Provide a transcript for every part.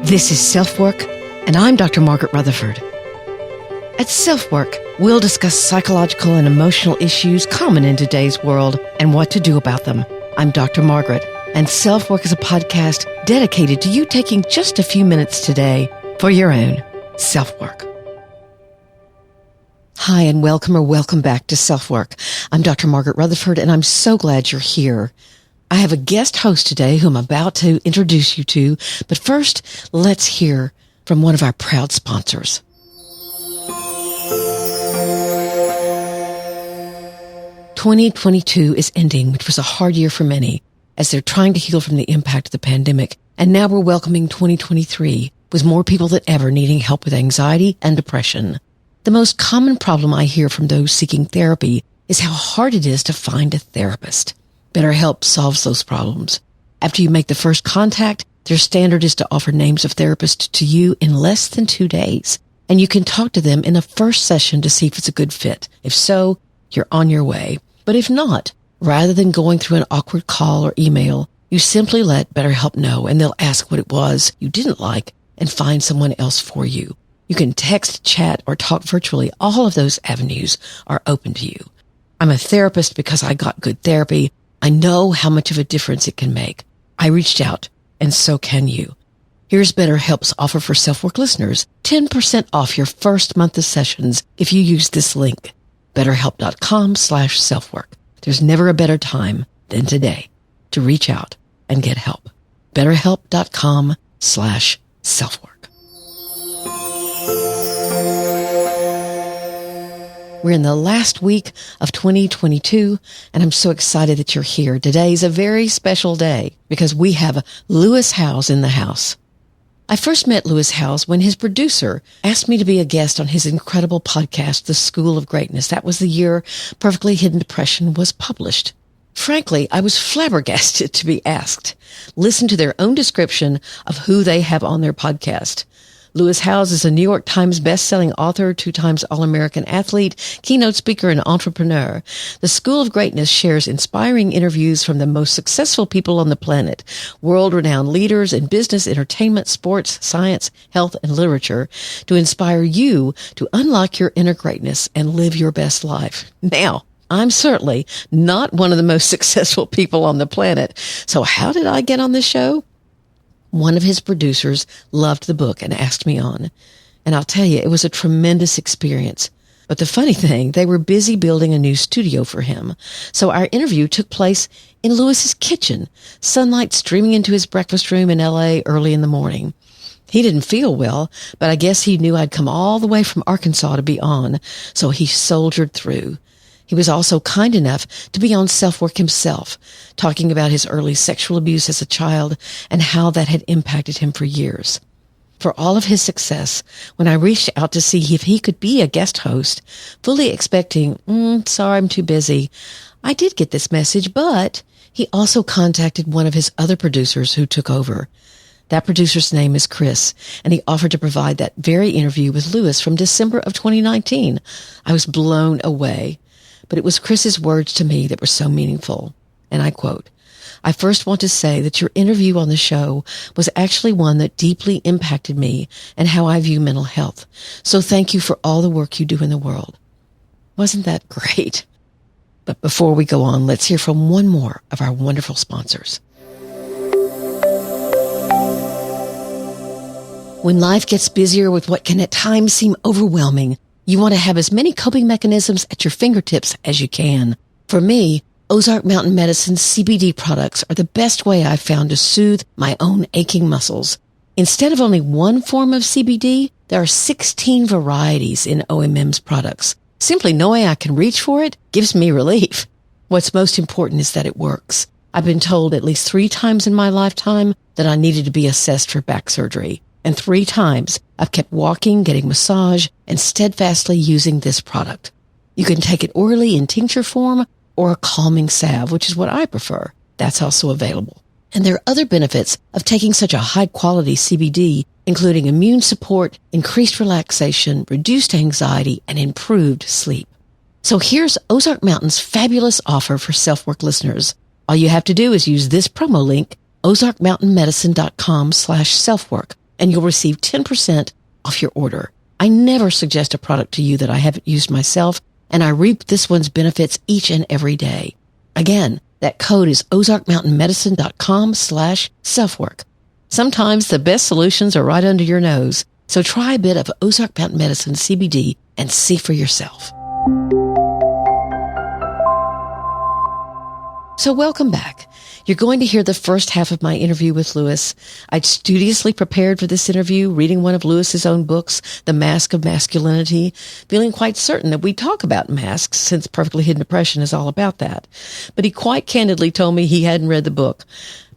This is SelfWork, and I'm Dr. Margaret Rutherford. At SelfWork, we'll discuss psychological and emotional issues common in today's world and what to do about them. I'm Dr. Margaret, and SelfWork is a podcast dedicated to you taking just a few minutes today for your own self-work. Hi, and welcome back to SelfWork. I'm Dr. Margaret Rutherford, and I'm so glad you're here. I have a guest host today who I'm about to introduce you to, but first, let's hear from one of our proud sponsors. "2022 is ending, which was a hard year for many, as they're trying to heal from the impact of the pandemic. And now we're welcoming 2023, with more people than ever needing help with anxiety and depression. The most common problem I hear from those seeking therapy is how hard it is to find a therapist. BetterHelp solves those problems. After you make the first contact, their standard is to offer names of therapists to you in less than 2 days. And you can talk to them in a first session to see if it's a good fit. If so, you're on your way. But if not, rather than going through an awkward call or email, you simply let BetterHelp know and they'll ask what it was you didn't like and find someone else for you. You can text, chat, or talk virtually. All of those avenues are open to you. I'm a therapist because I got good therapy. I know how much of a difference it can make. I reached out, and so can you. Here's BetterHelp's offer for SelfWork listeners. 10% off your first month of sessions if you use this link. BetterHelp.com/selfwork. There's never a better time than today to reach out and get help. BetterHelp.com/selfwork. We're in the last week of 2022, and I'm so excited that you're here. Today's a very special day because we have Lewis Howes in the house. I first met Lewis Howes when his producer asked me to be a guest on his incredible podcast, The School of Greatness. That was the year Perfectly Hidden Depression was published. Frankly, I was flabbergasted to be asked. Listen to their own description of who they have on their podcast. Lewis Howes is a New York Times best-selling author, 2 times All-American athlete, keynote speaker, and entrepreneur. The School of Greatness shares inspiring interviews from the most successful people on the planet, world-renowned leaders in business, entertainment, sports, science, health, and literature, to inspire you to unlock your inner greatness and live your best life. Now, I'm certainly not one of the most successful people on the planet, so how did I get on this show? One of his producers loved the book and asked me on. And I'll tell you, it was a tremendous experience. But the funny thing, they were busy building a new studio for him. So our interview took place in Lewis's kitchen, sunlight streaming into his breakfast room in LA early in the morning. He didn't feel well, but I guess he knew I'd come all the way from Arkansas to be on, so he soldiered through. He was also kind enough to be on SelfWork himself, talking about his early sexual abuse as a child and how that had impacted him for years. For all of his success, when I reached out to see if he could be a guest host, fully expecting, sorry, I'm too busy, I did get this message, but he also contacted one of his other producers who took over. That producer's name is Chris, and he offered to provide that very interview with Lewis from December of 2019. I was blown away. But it was Chris's words to me that were so meaningful. And I quote, "I first want to say that your interview on the show was actually one that deeply impacted me and how I view mental health. So thank you for all the work you do in the world." Wasn't that great? But before we go on, let's hear from one more of our wonderful sponsors. When life gets busier with what can at times seem overwhelming, you want to have as many coping mechanisms at your fingertips as you can. For me, Ozark Mountain Medicine's CBD products are the best way I've found to soothe my own aching muscles. Instead of only one form of CBD, there are 16 varieties in OMM's products. Simply knowing I can reach for it gives me relief. What's most important is that it works. I've been told at least 3 times in my lifetime that I needed to be assessed for back surgery. And 3 times I've kept walking, getting massage, and steadfastly using this product. You can take it orally in tincture form or a calming salve, which is what I prefer. That's also available. And there are other benefits of taking such a high-quality CBD, including immune support, increased relaxation, reduced anxiety, and improved sleep. So here's Ozark Mountain's fabulous offer for SelfWork listeners. All you have to do is use this promo link, ozarkmountainmedicine.com/selfwork. and you'll receive 10% off your order. I never suggest a product to you that I haven't used myself, and I reap this one's benefits each and every day. Again, that code is ozarkmountainmedicine.com/selfwork. Sometimes the best solutions are right under your nose, so try a bit of Ozark Mountain Medicine CBD and see for yourself. So welcome back. You're going to hear the first half of my interview with Lewis. I'd studiously prepared for this interview, reading one of Lewis's own books, The Mask of Masculinity, feeling quite certain that we'd talk about masks since Perfectly Hidden Depression is all about that. But he quite candidly told me he hadn't read the book.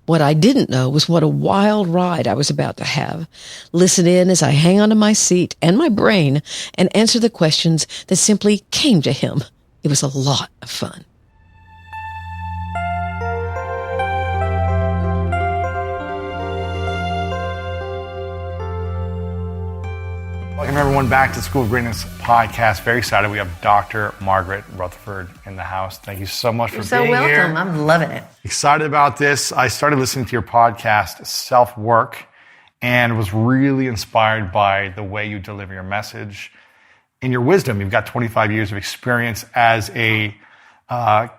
What I didn't know was what a wild ride I was about to have. Listen in as I hang onto my seat and my brain and answer the questions that simply came to him. It was a lot of fun. Welcome everyone back to the School of Greatness podcast. Very excited. We have Dr. Margaret Rutherford in the house. Thank you so much for being here. You're so welcome. I'm loving it. Excited about this. I started listening to your podcast, SelfWork, and was really inspired by the way you deliver your message and your wisdom. You've got 25 years of experience as a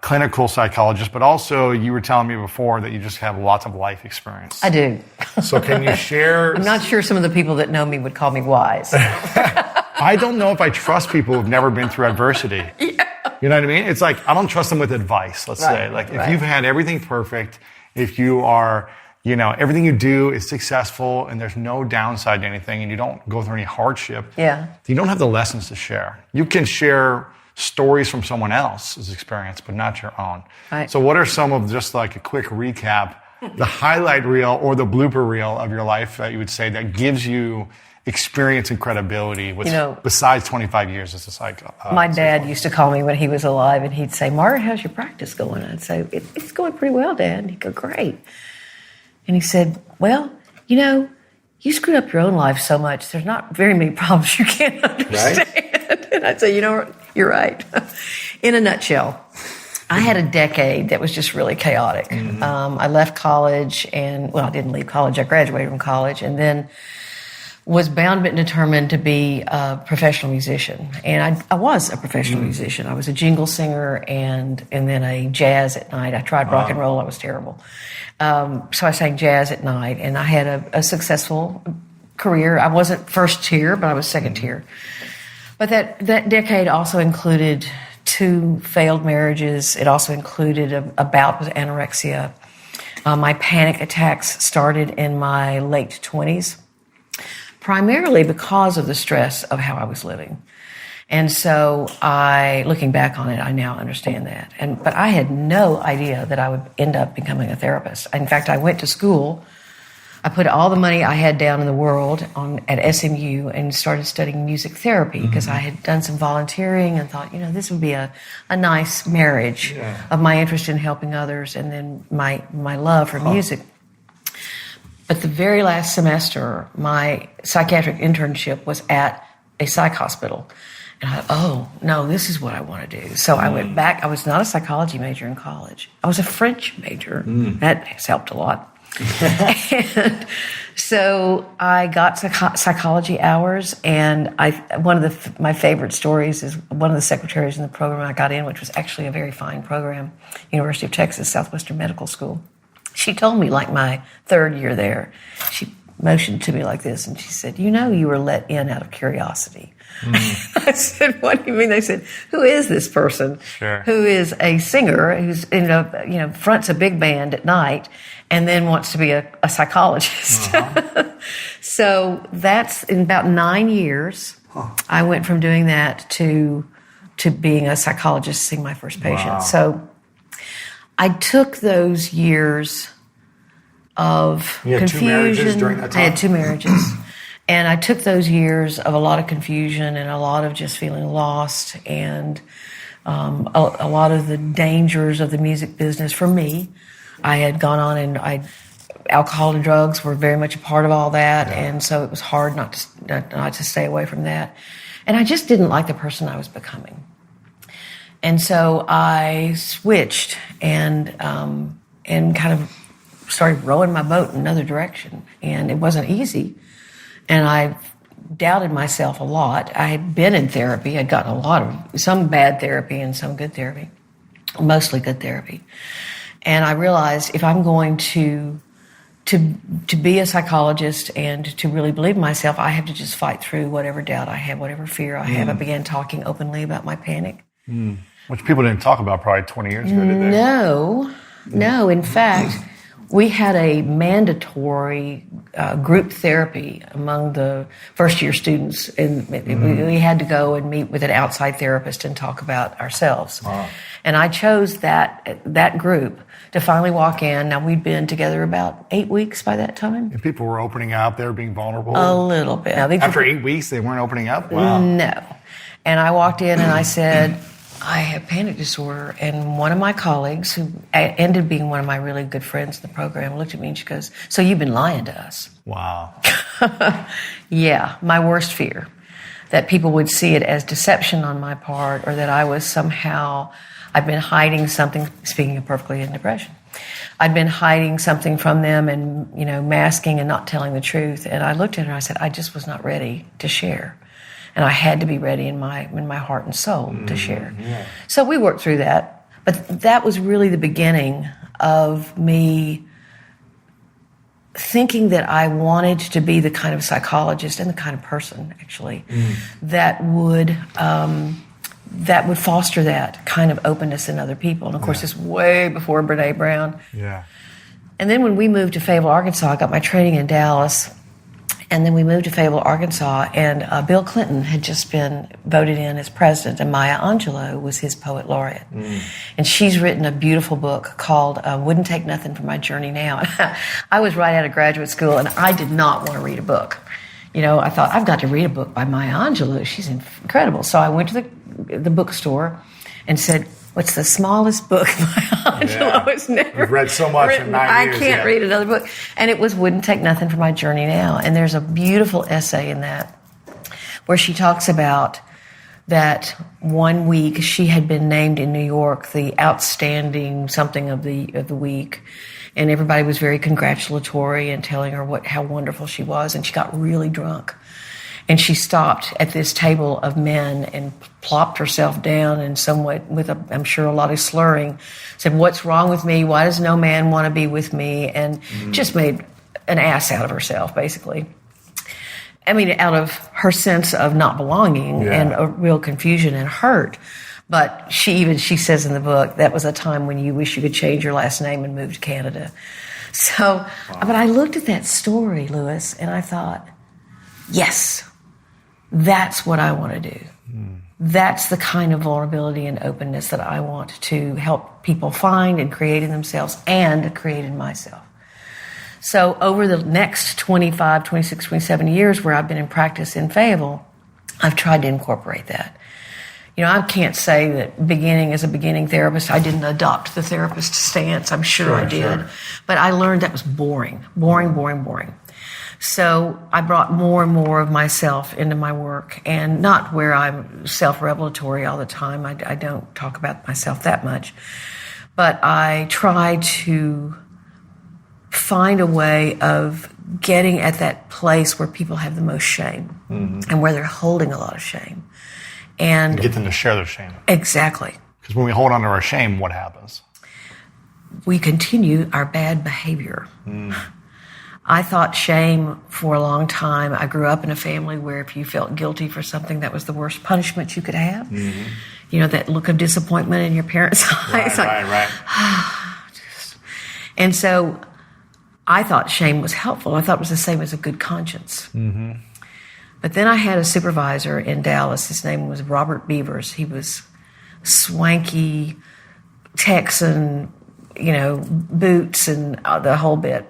clinical psychologist, but also you were telling me before that you just have lots of life experience. I do. So can you share? I'm not sure some of the people that know me would call me wise. I don't know if I trust people who've never been through adversity. Yeah. You know what I mean? It's like, I don't trust them with advice, let's say. Like, if you've had everything perfect, if you are, everything you do is successful and there's no downside to anything and you don't go through any hardship, you don't have the lessons to share. You can share stories from someone else's experience, but not your own. Right. So what are some of, just like a quick recap, the highlight reel or the blooper reel of your life that you would say that gives you experience and credibility with, besides 25 years as a psychologist? My dad used to call me when he was alive and he'd say, Margaret, how's your practice going? I'd say, it's going pretty well, Dad. And he'd go, great. And he said, well, you screwed up your own life so much, there's not very many problems you can't understand. Right? And I'd say, you're right. In a nutshell, I had a decade that was just really chaotic. Mm-hmm. I left college I didn't leave college. I graduated from college and then was bound but determined to be a professional musician. And I was a professional musician. I was a jingle singer and then a jazz at night. I tried rock and roll. I was terrible. So I sang jazz at night and I had a successful career. I wasn't first tier, but I was second tier. But that decade also included 2 failed marriages. It also included a bout with anorexia. My panic attacks started in my late 20s, primarily because of the stress of how I was living. And so looking back on it, I now understand that. But I had no idea that I would end up becoming a therapist. In fact, I went to school. I put all the money I had down in the world at SMU and started studying music therapy because I had done some volunteering and thought, this would be a nice marriage of my interest in helping others and then my love for music. But the very last semester, my psychiatric internship was at a psych hospital. And I thought, oh, no, this is what I want to do. So I went back. I was not a psychology major in college. I was a French major. That has helped a lot. And so I got psychology hours, and one of my favorite stories is one of the secretaries in the program I got in, which was actually a very fine program, University of Texas Southwestern Medical School. She told me, like my 3rd year there, she motioned to me like this, and she said, you were let in out of curiosity. I said, what do you mean? They said, who is this person who is a singer who's fronts a big band at night and then wants to be a psychologist? So that's in about 9 years. I went from doing that to being a psychologist, seeing my first patient. Wow. So I took those years of confusion. 2 marriages during that time? I had 2 marriages. And I took those years of a lot of confusion and a lot of just feeling lost and a lot of the dangers of the music business for me. I had gone on and alcohol and drugs were very much a part of all that. Yeah. And so it was hard not to stay away from that. And I just didn't like the person I was becoming. And so I switched and kind of started rowing my boat in another direction. And it wasn't easy. And I doubted myself a lot. I had been in therapy. I'd gotten some bad therapy and some good therapy, mostly good therapy. And I realized if I'm going to be a psychologist and to really believe in myself, I have to just fight through whatever doubt I have, whatever fear I have. I began talking openly about my panic. Which people didn't talk about probably 20 years ago, did they? No. In fact, we had a mandatory group therapy among the first-year students, and we had to go and meet with an outside therapist and talk about ourselves. Wow. And I chose that group to finally walk in. Now, we'd been together about 8 weeks by that time. And people were opening out there, being vulnerable? A little bit. Now, After 8 weeks, they weren't opening up? Wow. No. And I walked in and I said, I have panic disorder. And one of my colleagues, who ended up being one of my really good friends in the program, looked at me and she goes, so you've been lying to us? Wow. Yeah, my worst fear. That people would see it as deception on my part, or that I was somehow, I've been hiding something, speaking of perfectly in depression. I'd been hiding something from them and, masking and not telling the truth. And I looked at her and I said, I just was not ready to share. And I had to be ready in my heart and soul to share. Yeah. So we worked through that. But that was really the beginning of me thinking that I wanted to be the kind of psychologist and the kind of person, actually, that would foster that kind of openness in other people. And, of course, it's way before Brene Brown. Yeah. And then when we moved to Fayetteville, Arkansas, I got my training in Dallas. And then we moved to Fayetteville, Arkansas, and Bill Clinton had just been voted in as president, and Maya Angelou was his poet laureate. And she's written a beautiful book called Wouldn't Take Nothing for My Journey Now. I was right out of graduate school, and I did not want to read a book. I thought, I've got to read a book by Maya Angelou. She's incredible. So I went to the bookstore and said, what's the smallest book Maya Angelou has never You've read so much written? in 9 years. I can't read another book. And it was Wouldn't Take Nothing for My Journey Now. And there's a beautiful essay in that where she talks about that one week she had been named in New York the outstanding something of the week. And everybody was very congratulatory and telling her how wonderful she was. And she got really drunk. And she stopped at this table of men and plopped herself down and somewhat with, I'm sure, a lot of slurring, said, what's wrong with me? Why does no man want to be with me? And just made an ass out of herself, basically. I mean, out of her sense of not belonging and a real confusion and hurt. But she says in the book, that was a time when you wish you could change your last name and move to Canada. So, but I looked at that story, Lewis, and I thought, yes, that's what I want to do. That's the kind of vulnerability and openness that I want to help people find and create in themselves and create in myself. So over the next 25, 26, 27 years where I've been in practice in Fayetteville, I've tried to incorporate that. I can't say that as a beginning therapist, I didn't adopt the therapist stance. I'm sure I did. Sure. But I learned that was boring. So I brought more and more of myself into my work, and not where I'm self-revelatory all the time. I don't talk about myself that much. But I try to find a way of getting at that place where people have the most shame and where they're holding a lot of shame. And get them to share their shame. Exactly. Because when we hold on to our shame, what happens? We continue our bad behavior. I thought shame for a long time. I grew up in a family where if you felt guilty for something, that was the worst punishment you could have. That look of disappointment in your parents' eyes. Right. And so I thought shame was helpful. I thought it was the same as a good conscience. But then I had a supervisor in Dallas. His name was Robert Beavers. He was swanky, Texan, boots and the whole bit.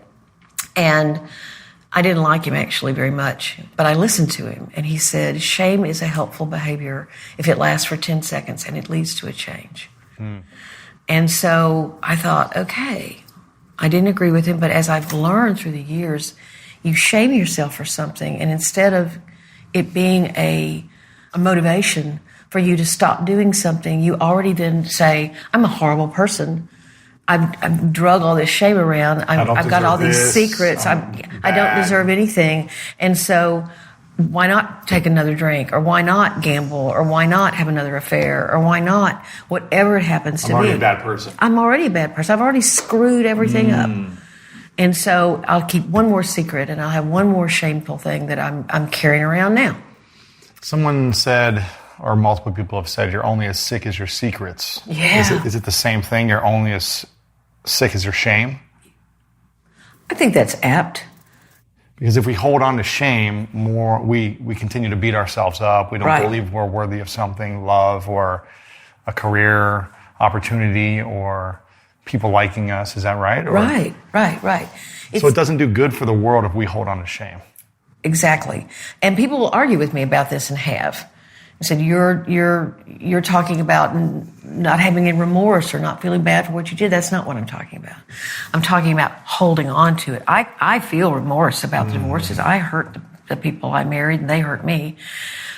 And I didn't like him actually very much, but I listened to him. And he said, shame is a helpful behavior if it lasts for 10 seconds and it leads to a change. And so I thought, okay, I didn't agree with him, but as I've learned through the years, you shame yourself for something, and instead of it being a motivation for you to stop doing something, you already then say, I'm a horrible person I've drug all this shame around. I've got all these secrets. I don't deserve anything. And so why not take another drink, or why not gamble, or why not have another affair, or why not whatever it happens to be. I'm already a bad person. I'm already a bad person. I've already screwed everything up. And so I'll keep one more secret, and I'll have one more shameful thing that I'm carrying around now. Someone said, or multiple people have said, you're only as sick as your secrets. Yeah. Is it the same thing? You're only as sick as your shame? I think that's apt. Because if we hold on to shame more, we continue to beat ourselves up. We don't believe we're worthy of something, love, or a career opportunity, or people liking us. Is that right? Right. So it doesn't do good for the world if we hold on to shame. Exactly. And people will argue with me about this, and have. I said, you're talking about not having any remorse or not feeling bad for what you did. That's not what I'm talking about. I'm talking about holding on to it. I feel remorse about the divorces. I hurt the people I married, and they hurt me.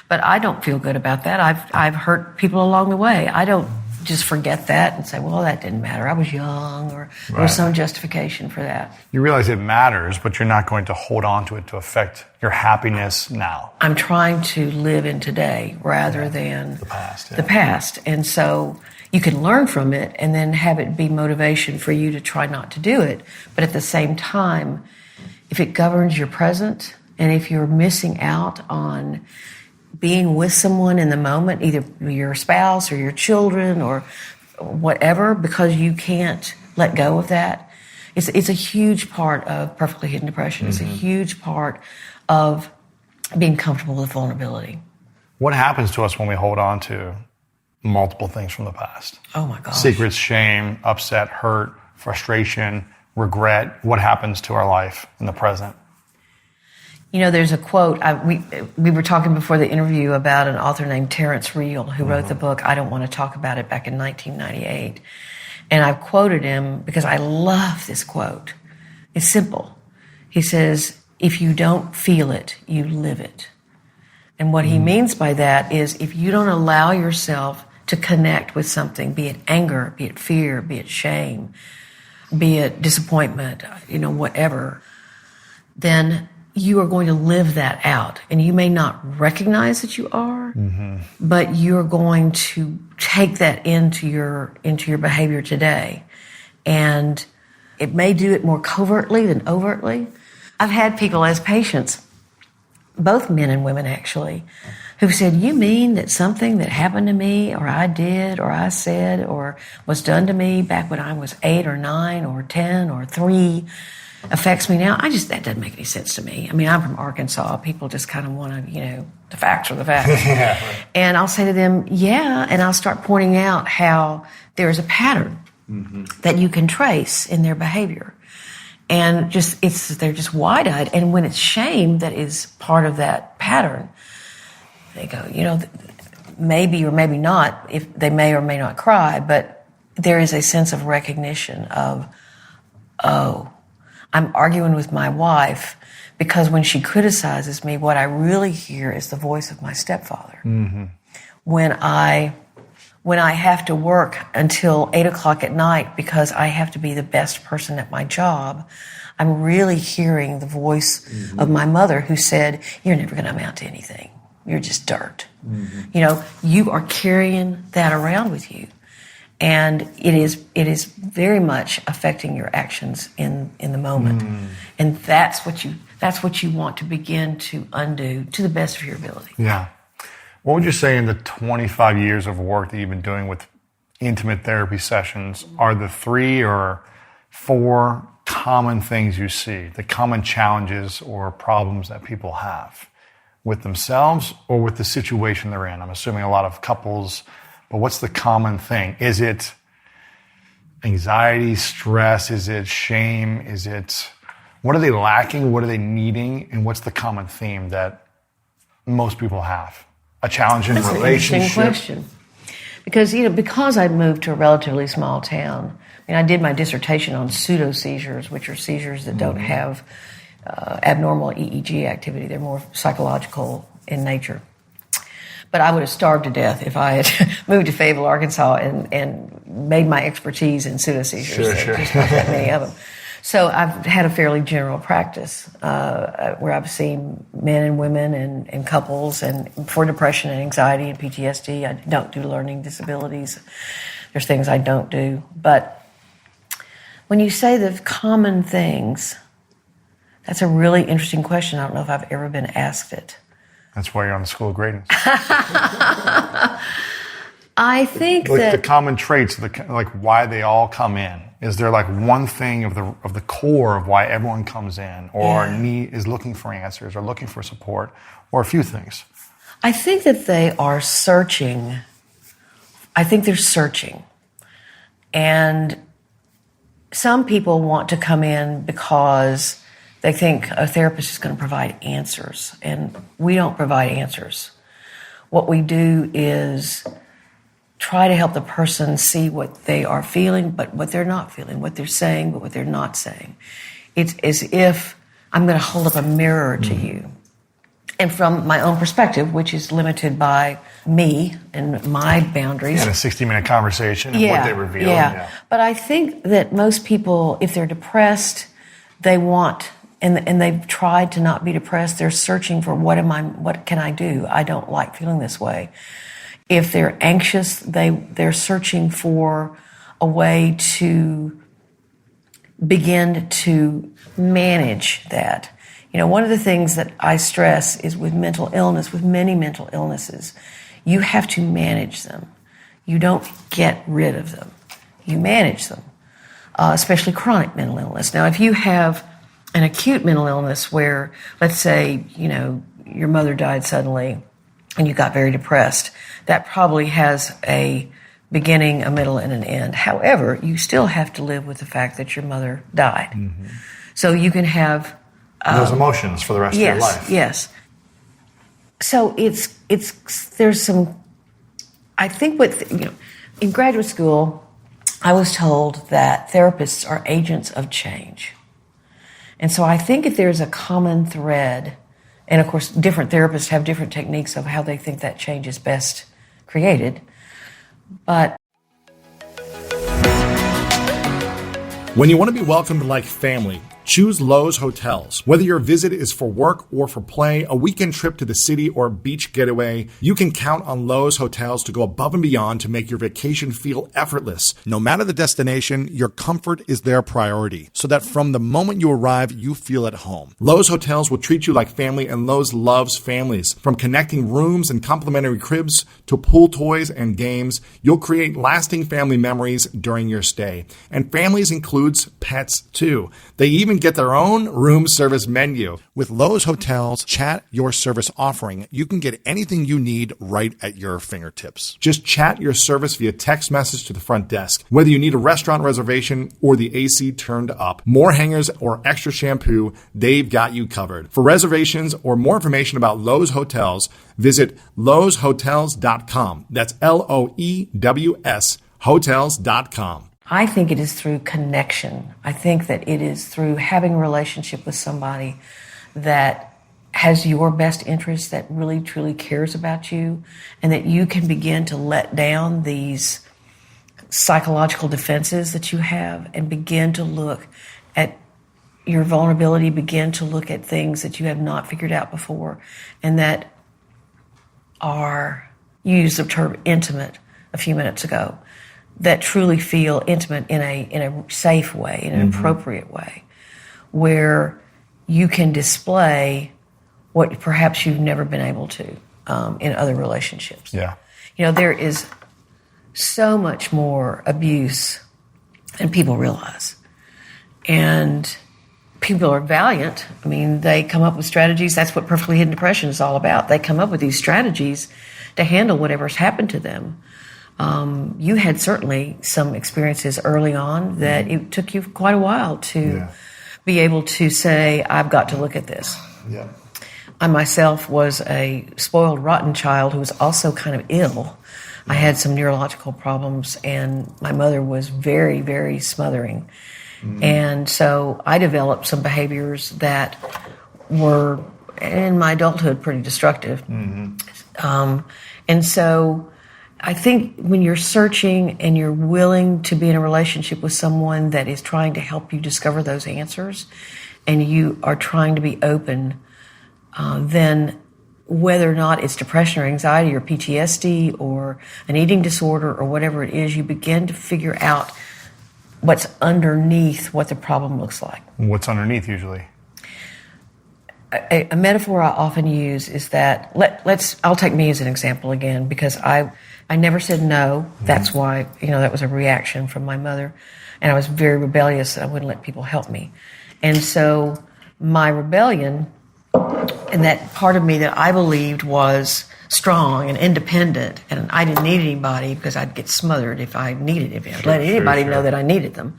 But I don't feel good about that. I've hurt people along the way. I don't just forget that and say, well, that didn't matter. I was young, or there was some justification for that. You realize it matters, but you're not going to hold on to it to affect your happiness now. I'm trying to live in today rather than the past. And so you can learn from it and then have it be motivation for you to try not to do it. But at the same time, if it governs your present, and if you're missing out on being with someone in the moment, either your spouse or your children or whatever, because you can't let go of that, it's a huge part of perfectly hidden depression. It's a huge part of being comfortable with vulnerability. What happens to us when we hold on to multiple things from the past? Oh my gosh. Secrets, shame, upset, hurt, frustration, regret. What happens to our life in the present? You know, there's a quote, we were talking before the interview about an author named Terrence Real, who wrote the book, I Don't Want to Talk About It, back in 1998. And I've quoted him because I love this quote. It's simple. He says, if you don't feel it, you live it. And what he means by that is, if you don't allow yourself to connect with something, be it anger, be it fear, be it shame, be it disappointment, whatever, then you are going to live that out. And you may not recognize that you are, but you're going to take that into your behavior today. And it may do it more covertly than overtly. I've had people as patients, both men and women actually, who've said, you mean that something that happened to me, or I did, or I said, or was done to me back when I was 8 or 9 or 10 or 3 affects me now? That doesn't make any sense to me. I mean, I'm from Arkansas. People just kind of want to, the facts are the facts. And I'll say to them, yeah, and I'll start pointing out how there's a pattern that you can trace in their behavior. And they're just wide-eyed. And when it's shame that is part of that pattern, they go, maybe or maybe not, if they may or may not cry, but there is a sense of recognition of, oh, I'm arguing with my wife because when she criticizes me, what I really hear is the voice of my stepfather. When I have to work until 8 o'clock at night because I have to be the best person at my job, I'm really hearing the voice of my mother, who said, you're never going to amount to anything. You're just dirt. You are carrying that around with you. And it is very much affecting your actions in the moment. And that's what you want to begin to undo to the best of your ability. Yeah. What would you say, in the 25 years of work that you've been doing with intimate therapy sessions, are the 3 or 4 common things you see, the common challenges or problems that people have with themselves or with the situation they're in? I'm assuming a lot of couples. But what's the common thing? Is it anxiety, stress? Is it shame? What are they lacking? What are they needing? And what's the common theme that most people have? A challenge in relationship? That's an interesting question. Because I moved to a relatively small town, I did my dissertation on pseudo-seizures, which are seizures that don't have abnormal EEG activity. They're more psychological in nature. But I would have starved to death if I had moved to Fayetteville, Arkansas, and made my expertise in pseudoseizures. Sure. Just not that many of them. So I've had a fairly general practice where I've seen men and women and couples, and for depression and anxiety and PTSD. I don't do learning disabilities. There's things I don't do. But when you say the common things, that's a really interesting question. I don't know if I've ever been asked it. That's why you're on the School of Greatness. I think like that the common traits, like why they all come in. Is there like one thing of the core of why everyone comes in, or is looking for answers, or looking for support, or a few things? I think that they are searching. I think they're searching. And some people want to come in because they think a therapist is going to provide answers, and we don't provide answers. What we do is try to help the person see what they are feeling, but what they're not feeling, what they're saying, but what they're not saying. It's as if I'm going to hold up a mirror to you. And from my own perspective, which is limited by me and my boundaries. And a 60-minute conversation and what they reveal. Yeah. But I think that most people, if they're depressed, they want, and they've tried to not be depressed, they're searching for what can I do? I don't like feeling this way. If they're anxious, they're searching for a way to begin to manage that. You know, one of the things that I stress is with mental illness, with many mental illnesses, you have to manage them. You don't get rid of them. You manage them, especially chronic mental illness. Now, if you have an acute mental illness where, let's say, you know, your mother died suddenly and you got very depressed, that probably has a beginning, a middle, and an end. However, you still have to live with the fact that your mother died. Mm-hmm. So you can have those emotions for the rest of your life. Yes. So there's some, I think in graduate school, I was told that therapists are agents of change. And so I think if there's a common thread, and of course different therapists have different techniques of how they think that change is best created, but when you want to be welcomed like family, choose Lowe's Hotels. Whether your visit is for work or for play, a weekend trip to the city or beach getaway, you can count on Lowe's Hotels to go above and beyond to make your vacation feel effortless. No matter the destination, your comfort is their priority, so that from the moment you arrive, you feel at home. Lowe's Hotels will treat you like family, and Lowe's loves families. From connecting rooms and complimentary cribs to pool toys and games, you'll create lasting family memories during your stay. And families includes pets too. They even get their own room service menu. With Lowe's Hotels Chat Your Service offering, you can get anything you need right at your fingertips. Just chat your service via text message to the front desk. Whether you need a restaurant reservation or the AC turned up, more hangers or extra shampoo, they've got you covered. For reservations or more information about Lowe's Hotels, visit loweshotels.com. That's LOEWS hotels.com. I think it is through connection. I think that it is through having a relationship with somebody that has your best interest, that really truly cares about you, and that you can begin to let down these psychological defenses that you have and begin to look at your vulnerability, begin to look at things that you have not figured out before, and that are, you used the term intimate a few minutes ago, that truly feel intimate in a safe way, in an appropriate way, where you can display what perhaps you've never been able to in other relationships. Yeah. You know, there is so much more abuse than people realize. And people are valiant. I mean, they come up with strategies. That's what Perfectly Hidden Depression is all about. They come up with these strategies to handle whatever's happened to them. You had certainly some experiences early on that it took you quite a while to be able to say, I've got to look at this. Yeah. I myself was a spoiled, rotten child who was also kind of ill. I had some neurological problems, and my mother was very, very smothering. And so I developed some behaviors that were, in my adulthood, pretty destructive. And so I think when you're searching and you're willing to be in a relationship with someone that is trying to help you discover those answers, and you are trying to be open, then whether or not it's depression or anxiety or PTSD or an eating disorder or whatever it is, you begin to figure out what's underneath what the problem looks like. What's underneath usually? A metaphor I often use is that, I'll take me as an example again, because I never said no. That's why, that was a reaction from my mother. And I was very rebellious. I wouldn't let people help me. And so my rebellion, and that part of me that I believed was strong and independent, and I didn't need anybody because I'd get smothered if I needed it. I'd let anybody know that I needed them.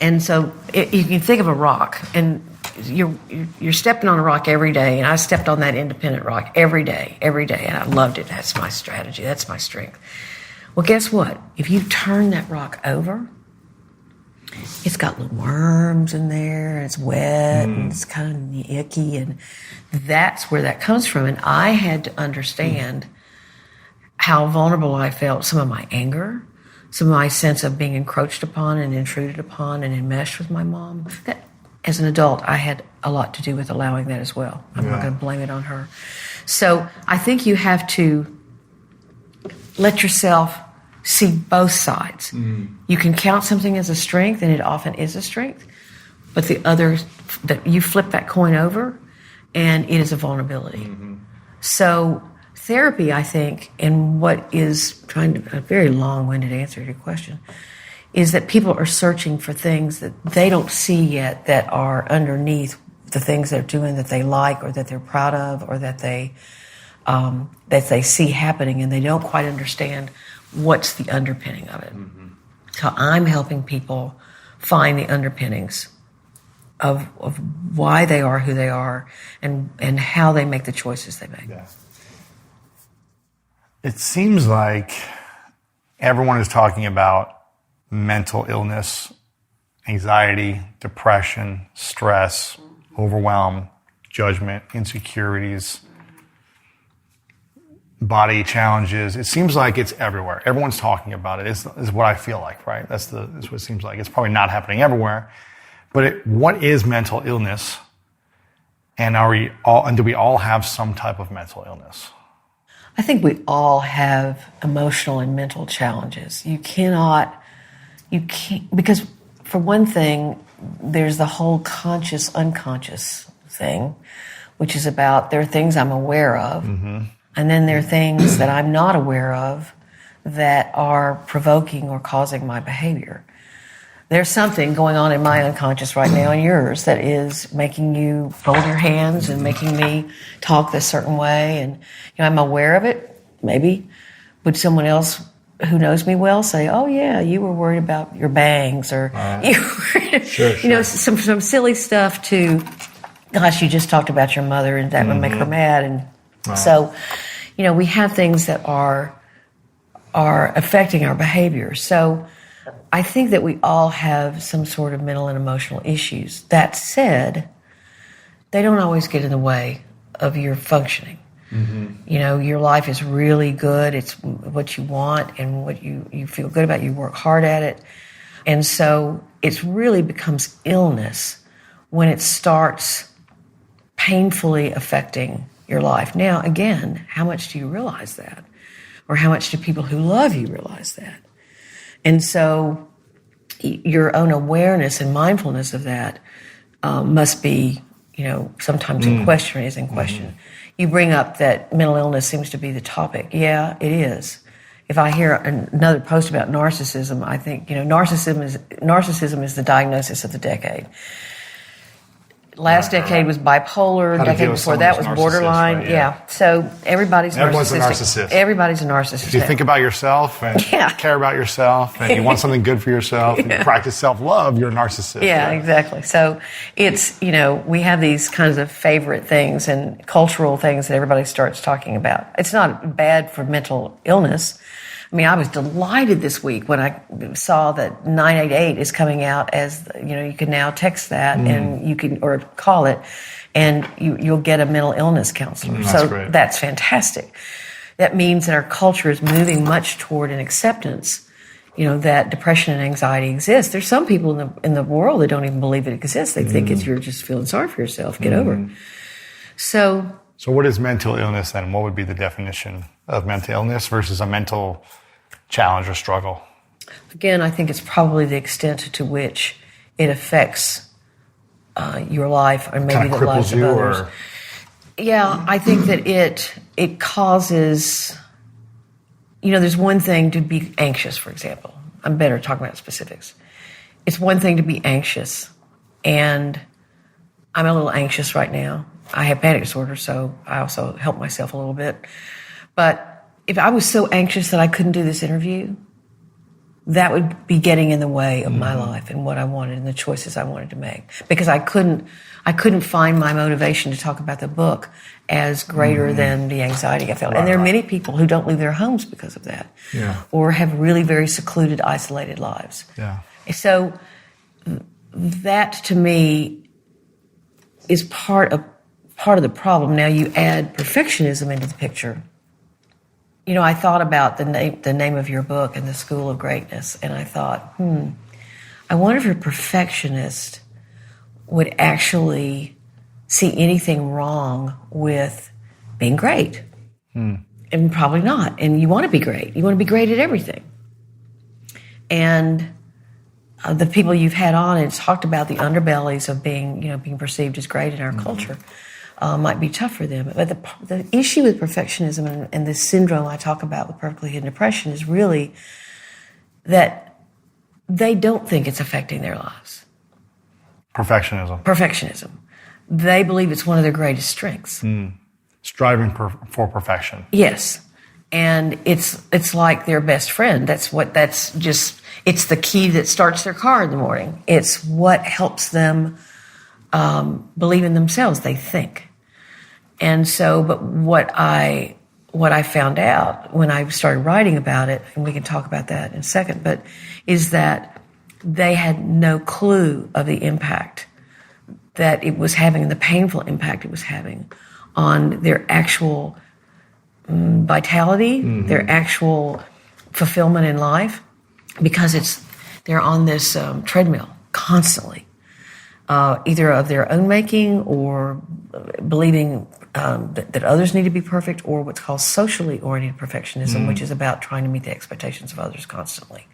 And so you can think of a rock, and you're stepping on a rock every day, and I stepped on that independent rock every day, and I loved it. That's my strategy. That's my strength. Well, guess what? If you turn that rock over, it's got little worms in there, and it's wet, and it's kind of icky, and that's where that comes from. And I had to understand how vulnerable I felt, some of my anger, some of my sense of being encroached upon and intruded upon and enmeshed with my mom. That, as an adult, I had a lot to do with allowing that as well. I'm not going to blame it on her. So I think you have to let yourself see both sides. You can count something as a strength, and it often is a strength, but the other, that you flip that coin over, and it is a vulnerability. So therapy, I think, and what is a very long-winded answer to your question, is that people are searching for things that they don't see yet that are underneath the things they're doing that they like or that they're proud of or that they see happening, and they don't quite understand what's the underpinning of it. So I'm helping people find the underpinnings of why they are who they are and how they make the choices they make. Yeah. It seems like everyone is talking about mental illness, anxiety, depression, stress, overwhelm, judgment, insecurities, body challenges. It seems like it's everywhere. Everyone's talking about it. Is what I feel like, right? That's what it seems like. It's probably not happening everywhere. But what is mental illness? And do we all have some type of mental illness? I think we all have emotional and mental challenges. You can't, because for one thing, there's the whole conscious, unconscious thing, which is about there are things I'm aware of, and then there are things that I'm not aware of that are provoking or causing my behavior. There's something going on in my unconscious right now and yours that is making you fold your hands and making me talk this certain way. And I'm aware of it. Maybe would someone else who knows me well say, "Oh yeah, you were worried about your bangs," or you were, some silly stuff to, "Gosh, you just talked about your mother and that would make her mad." And so, we have things that are affecting our behavior. So I think that we all have some sort of mental and emotional issues. That said, they don't always get in the way of your functioning. Your life is really good. It's what you want and what you feel good about. You work hard at it. And so it really becomes illness when it starts painfully affecting your life. Now, again, how much do you realize that? Or how much do people who love you realize that? And so your own awareness and mindfulness of that must be, sometimes in question, is in question. You bring up that mental illness seems to be the topic. Yeah, it is. If I hear another post about narcissism, I think, narcissism is the diagnosis of the decade. Last decade was bipolar. Decade before that was borderline. Right? Yeah. So everyone's a narcissist. Everybody's a narcissist. If you think about yourself and care about yourself and you want something good for yourself and you practice self-love, you're a narcissist. Yeah, exactly. So it's, we have these kinds of favorite things and cultural things that everybody starts talking about. It's not bad for mental illness. I mean, I was delighted this week when I saw that 988 is coming out as, you can now text that and you can, or call it, and you'll get a mental illness counselor. That's great. That's fantastic. that means that our culture is moving much toward an acceptance, that depression and anxiety exist. There's some people in the world that don't even believe it exists. They think you're just feeling sorry for yourself. Get over it. So what is mental illness then? What would be the definition of mental illness versus a mental challenge or struggle? Again, I think it's probably the extent to which it affects your life, or maybe kind of the lives of others. Or... Yeah, I think that it causes. There's one thing to be anxious, for example. I'm better talking about specifics. It's one thing to be anxious, and I'm a little anxious right now. I have panic disorder, so I also help myself a little bit. But if I was so anxious that I couldn't do this interview, that would be getting in the way of my life and what I wanted and the choices I wanted to make. Because I couldn't find my motivation to talk about the book as greater than the anxiety I felt. And there are many people who don't leave their homes because of that. Yeah. Or have really very secluded, isolated lives. Yeah. So that, to me, is part of the problem. Now you add perfectionism into the picture. I thought about the name of your book and the School of Greatness, and I thought, I wonder if a perfectionist would actually see anything wrong with being great. And probably not. And you want to be great. You want to be great at everything. And the people you've had on and talked about the underbellies of being perceived as great in our culture. Might be tough for them. But the issue with perfectionism and this syndrome I talk about with perfectly hidden depression is really that they don't think it's affecting their lives. Perfectionism. They believe it's one of their greatest strengths. Striving for perfection. Yes. And it's like their best friend. It's the key that starts their car in the morning. It's what helps them believe in themselves, they think. And so, but what I found out when I started writing about it, and we can talk about that in a second, but is that they had no clue of the impact that it was having, the painful impact it was having on their actual vitality, their actual fulfillment in life, because they're on this treadmill constantly. Either of their own making or believing that others need to be perfect, or what's called socially oriented perfectionism, which is about trying to meet the expectations of others constantly.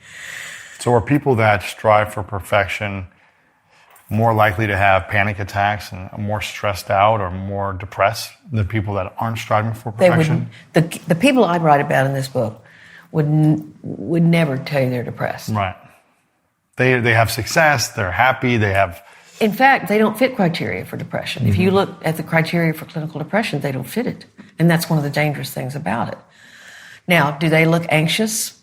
So are people that strive for perfection more likely to have panic attacks and more stressed out or more depressed than people that aren't striving for perfection? The people I write about in this book would never tell you they're depressed. Right. They have success, they're happy, they have... In fact, they don't fit criteria for depression. If you look at the criteria for clinical depression, they don't fit it. And that's one of the dangerous things about it. Now, do they look anxious?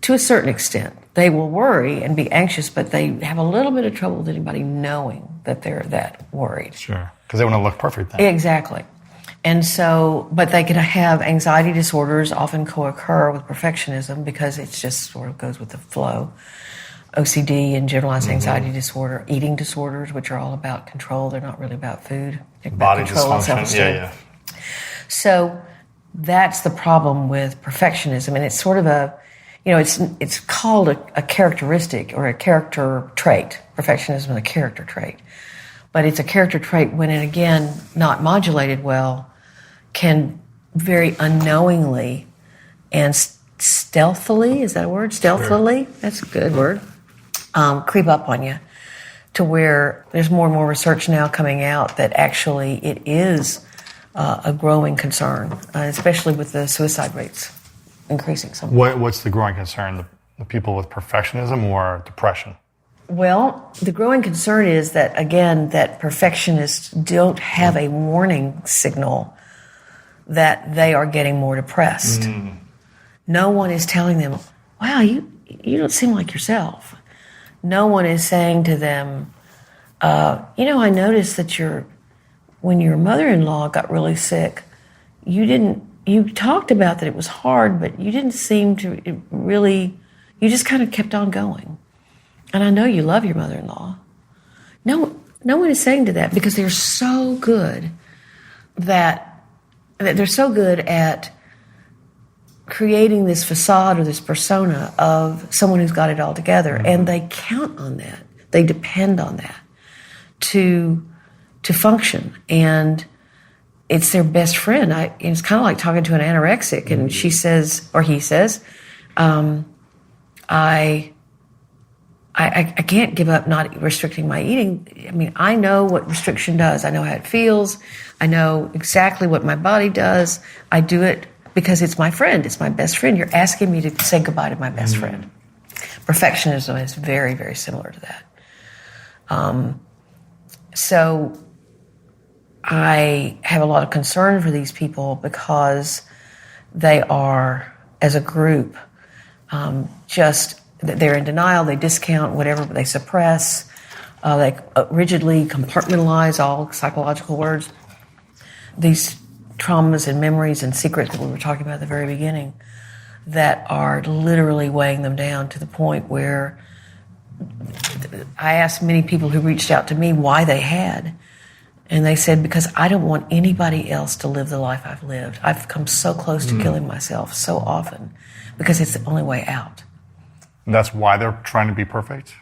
To a certain extent. They will worry and be anxious, but they have a little bit of trouble with anybody knowing that they're that worried. Sure. Because they want to look perfect then. Exactly. And so, but they can have anxiety disorders, often co-occur with perfectionism because it just sort of goes with the flow. OCD and generalized anxiety disorder, eating disorders, which are all about control. They're not really about food. They're about Body control and dysfunction. self-esteem. Yeah. So that's the problem with perfectionism. And it's sort of it's called a characteristic or a character trait. Perfectionism is a character trait. But it's a character trait when it, again, not modulated well, can very unknowingly and stealthily, is that a word? Stealthily? Sure. That's a good word. Creep up on you to where there's more and more research now coming out that actually it is a growing concern, especially with the suicide rates increasing. What's the growing concern? The people with perfectionism or depression? Well, the growing concern is that, again, that perfectionists don't have a warning signal that they are getting more depressed. No one is telling them, wow, you don't seem like yourself. No one is saying to them, I noticed that when your mother-in-law got really sick, you talked about that it was hard, but you didn't seem to really, you just kind of kept on going. And I know you love your mother-in-law. No one is saying to that because they're so good that they're so good at creating this facade or this persona of someone who's got it all together, and they count on that. They depend on that to function, and it's their best friend. It's kind of like talking to an anorexic, and she says, or he says, I can't give up not restricting my eating. I mean, I know what restriction does. I know how it feels. I know exactly what my body does. I do it because it's my friend. It's my best friend. You're asking me to say goodbye to my best friend. Perfectionism is very, very similar to that. So I have a lot of concern for these people because they are, as a group, they're in denial, they discount whatever, they suppress, they rigidly compartmentalize all psychological words. These traumas and memories and secrets that we were talking about at the very beginning that are literally weighing them down to the point where I asked many people who reached out to me why they had, and they said, because I don't want anybody else to live the life I've lived. I've come so close to killing myself so often because it's the only way out. And that's why they're trying to be perfect?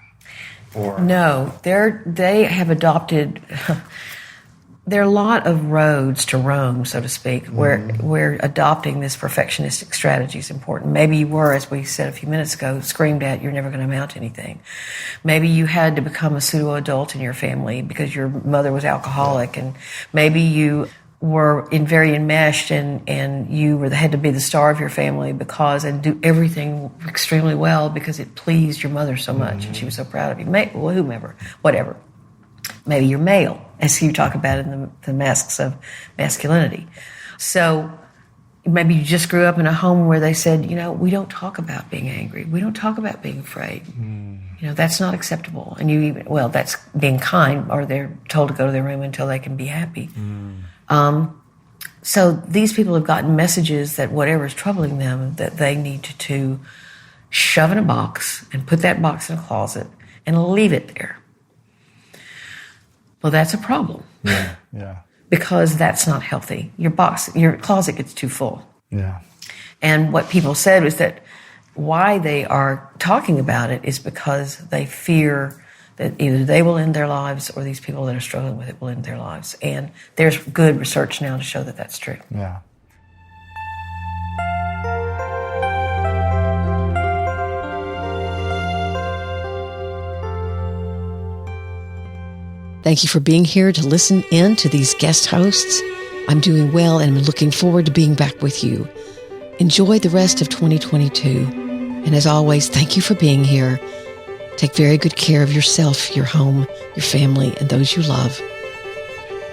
Or No, they have adopted. There are a lot of roads to Rome, so to speak, where adopting this perfectionistic strategy is important. Maybe you were, as we said a few minutes ago, screamed at, you're never going to amount to anything. Maybe you had to become a pseudo-adult in your family because your mother was alcoholic, and maybe you were very enmeshed and you had to be the star of your family and do everything extremely well because it pleased your mother so much and she was so proud of you. Whatever. Maybe you're male, as you talk about in the masks of masculinity. So maybe you just grew up in a home where they said, we don't talk about being angry. We don't talk about being afraid. That's not acceptable. And that's being kind, or they're told to go to their room until they can be happy. So these people have gotten messages that whatever's troubling them, that they need to shove in a box and put that box in a closet and leave it there. Well, that's a problem. Yeah. Because that's not healthy. Your closet gets too full. Yeah. And what people said was that why they are talking about it is because they fear that either they will end their lives or these people that are struggling with it will end their lives. And there's good research now to show that that's true. Yeah. Thank you for being here to listen in to these guest hosts. I'm doing well and I'm looking forward to being back with you. Enjoy the rest of 2022. And as always, thank you for being here. Take very good care of yourself, your home, your family, and those you love.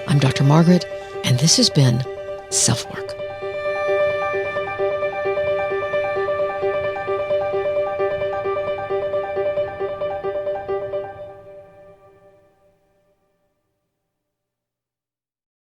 I'm Dr. Margaret, and this has been SelfWork.